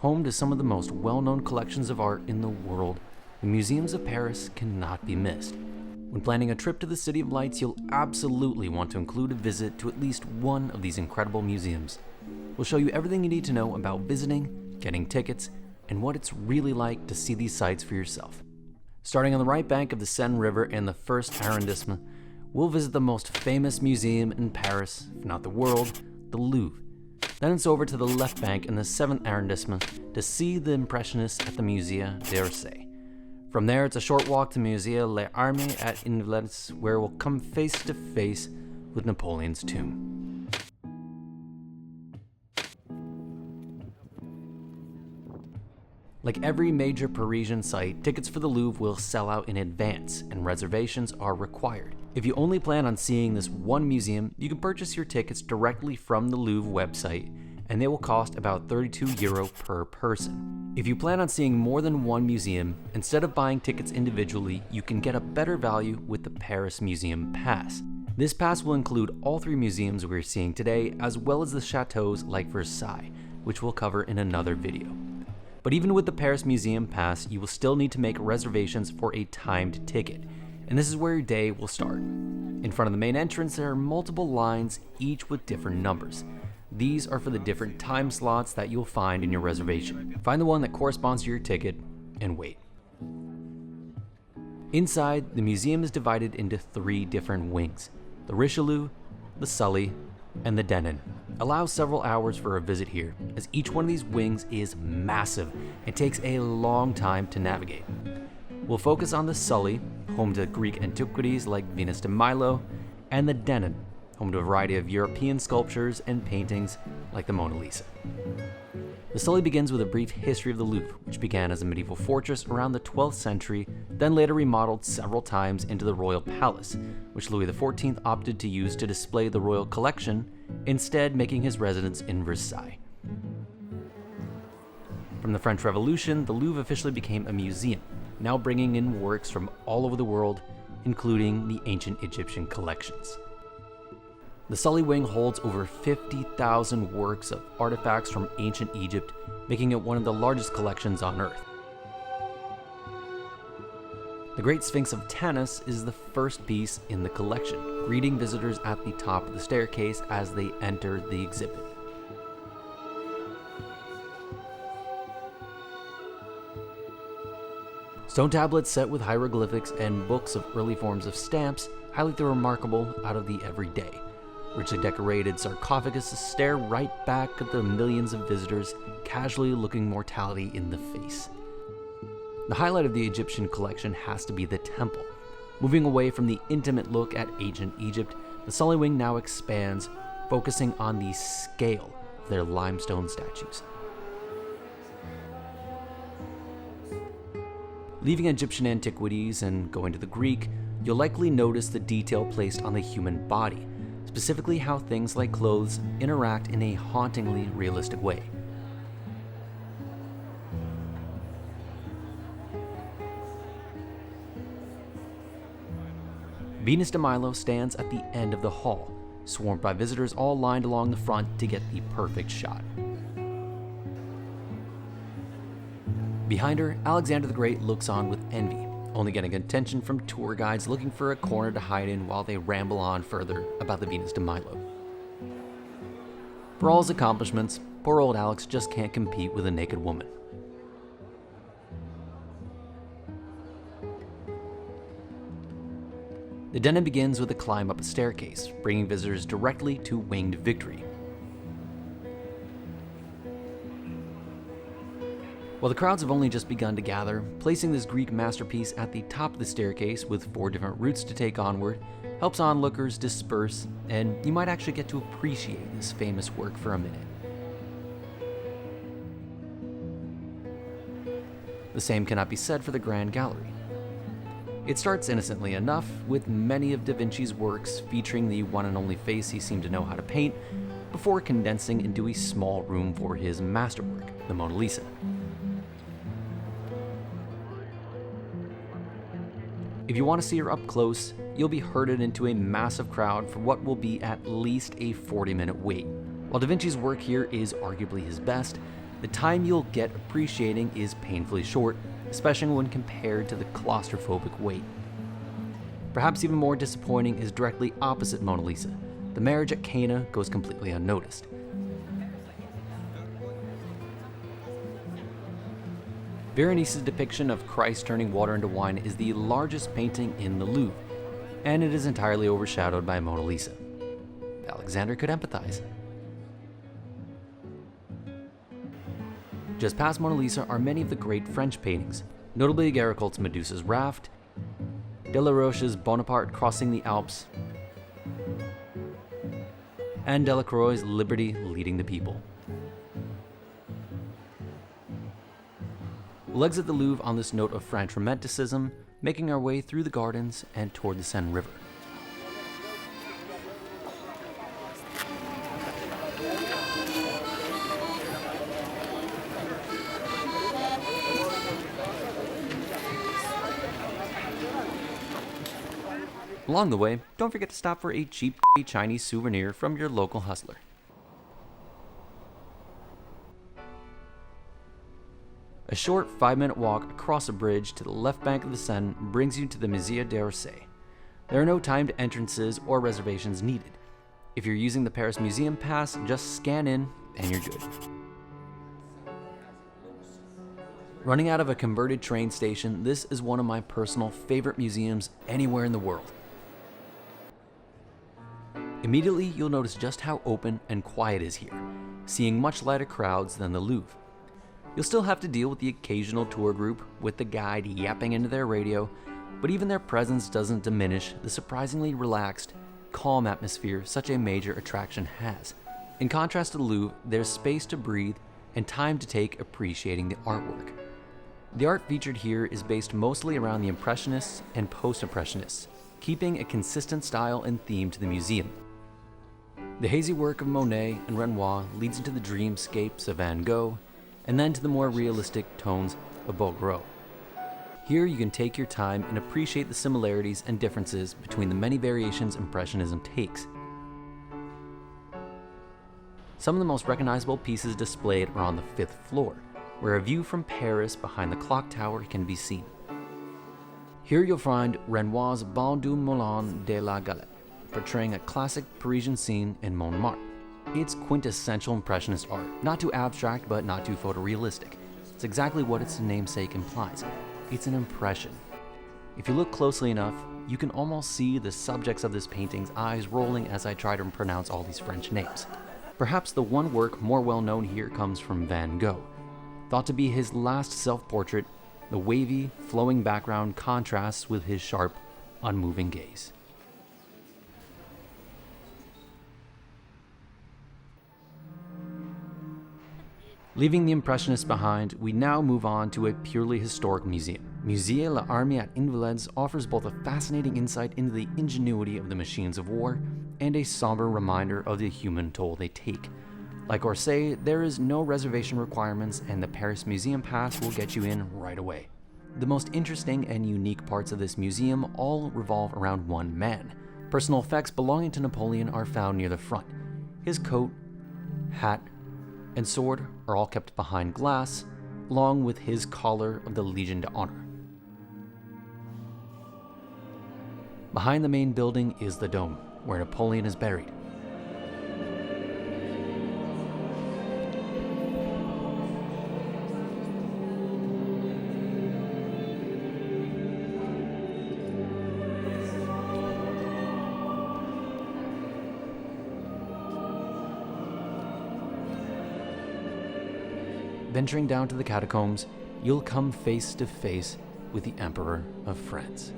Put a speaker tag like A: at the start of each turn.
A: home to some of the most well-known collections of art in the world, the museums of Paris cannot be missed. When planning a trip to the City of Lights, you'll absolutely want to include a visit to at least one of these incredible museums. We'll show you everything you need to know about visiting, getting tickets, and what it's really like to see these sites for yourself. Starting on the right bank of the Seine River in the first arrondissement, we'll visit the most famous museum in Paris, if not the world, the Louvre. Then it's over to the left bank in the 7th arrondissement to see the Impressionists at the Musée d'Orsay. From there, it's a short walk to Musée l'Armée at Invalides, where we'll come face to face with Napoleon's tomb. Like every major Parisian site, tickets for the Louvre will sell out in advance, and reservations are required. If you only plan on seeing this one museum, you can purchase your tickets directly from the Louvre website, and they will cost about €32 per person. If you plan on seeing more than one museum, instead of buying tickets individually, you can get a better value with the Paris Museum Pass. This pass will include all 3 museums we're seeing today, as well as the chateaux like Versailles, which we'll cover in another video. But even with the Paris Museum Pass, you will still need to make reservations for a timed ticket, and this is where your day will start. In front of the main entrance, there are multiple lines, each with different numbers. These are for the different time slots that you'll find in your reservation. Find the one that corresponds to your ticket and wait. Inside, the museum is divided into 3 different wings: the Richelieu, the Sully, and the Denon. Allow several hours for a visit here, as each one of these wings is massive and takes a long time to navigate. We'll focus on the Sully, home to Greek antiquities like Venus de Milo, and the Denon, home to a variety of European sculptures and paintings like the Mona Lisa. The Sully begins with a brief history of the Louvre, which began as a medieval fortress around the 12th century, then later remodeled several times into the royal palace, which Louis XIV opted to use to display the royal collection, instead making his residence in Versailles. From the French Revolution, the Louvre officially became a museum, now bringing in works from all over the world, including the ancient Egyptian collections. The Sully wing holds over 50,000 works of artifacts from ancient Egypt, making it one of the largest collections on Earth. The Great Sphinx of Tanis is the first piece in the collection, greeting visitors at the top of the staircase as they enter the exhibit. Stone tablets set with hieroglyphics and books of early forms of stamps highlight the remarkable out of the everyday. Richly decorated sarcophaguses stare right back at the millions of visitors casually looking mortality in the face. The highlight of the Egyptian collection has to be the temple. Moving away from the intimate look at ancient Egypt, the Sully wing now expands, focusing on the scale of their limestone statues. Leaving Egyptian antiquities and going to the Greek, you'll likely notice the detail placed on the human body, specifically how things like clothes interact in a hauntingly realistic way. Venus de Milo stands at the end of the hall, swarmed by visitors all lined along the front to get the perfect shot. Behind her, Alexander the Great looks on with envy, only getting attention from tour guides looking for a corner to hide in while they ramble on further about the Venus de Milo. For all his accomplishments, poor old Alex just can't compete with a naked woman. The Denon begins with a climb up a staircase, bringing visitors directly to Winged Victory. While the crowds have only just begun to gather, placing this Greek masterpiece at the top of the staircase with 4 different routes to take onward helps onlookers disperse, and you might actually get to appreciate this famous work for a minute. The same cannot be said for the Grand Gallery. It starts innocently enough, with many of Da Vinci's works featuring the one and only face he seemed to know how to paint, before condensing into a small room for his masterwork, the Mona Lisa. If you want to see her up close, you'll be herded into a massive crowd for what will be at least a 40-minute wait. While Da Vinci's work here is arguably his best, The time you'll get appreciating is painfully short, especially when compared to the claustrophobic wait. Perhaps even more disappointing is directly opposite Mona Lisa. The marriage at Cana goes completely unnoticed. Veronese's depiction of Christ turning water into wine is the largest painting in the Louvre, and it is entirely overshadowed by Mona Lisa. Alexander could empathize. Just past Mona Lisa are many of the great French paintings, notably Géricault's Medusa's Raft, Delaroche's Bonaparte crossing the Alps, and Delacroix's Liberty leading the people. We'll exit the Louvre on this note of French romanticism, making our way through the gardens and toward the Seine River. Along the way, don't forget to stop for a cheap Chinese souvenir from your local hustler. A short 5-minute walk across a bridge to the left bank of the Seine brings you to the Musée d'Orsay. There are no timed entrances or reservations needed. If you're using the Paris Museum Pass, just scan in and you're good. Running out of a converted train station, this is one of my personal favorite museums anywhere in the world. Immediately, you'll notice just how open and quiet it is here, seeing much lighter crowds than the Louvre. You'll still have to deal with the occasional tour group with the guide yapping into their radio, but even their presence doesn't diminish the surprisingly relaxed, calm atmosphere such a major attraction has. In contrast to the Louvre, there's space to breathe and time to take appreciating the artwork. The art featured here is based mostly around the Impressionists and Post-Impressionists, keeping a consistent style and theme to the museum. The hazy work of Monet and Renoir leads into the dreamscapes of Van Gogh, and then to the more realistic tones of Bouguereau. Here you can take your time and appreciate the similarities and differences between the many variations Impressionism takes. Some of the most recognizable pieces displayed are on the 5th floor, where a view from Paris behind the clock tower can be seen. Here you'll find Renoir's Bal du Moulin de la Galette, portraying a classic Parisian scene in Montmartre. It's quintessential Impressionist art, not too abstract but not too photorealistic. It's exactly what its namesake implies. It's an impression. If you look closely enough, you can almost see the subjects of this painting's eyes rolling as I try to pronounce all these French names. Perhaps the one work more well known here comes from Van Gogh. Thought to be his last self-portrait, the wavy, flowing background contrasts with his sharp, unmoving gaze. Leaving the Impressionists behind, we now move on to a purely historic museum. Musée l'Armée at Invalides offers both a fascinating insight into the ingenuity of the machines of war and a somber reminder of the human toll they take. Like Orsay, there is no reservation requirements and the Paris Museum Pass will get you in right away. The most interesting and unique parts of this museum all revolve around one man. Personal effects belonging to Napoleon are found near the front. His coat, hat, and sword are all kept behind glass, along with his collar of the Legion d'Honneur. Behind the main building is the dome, where Napoleon is buried. Venturing down to the catacombs, you'll come face to face with the Emperor of France.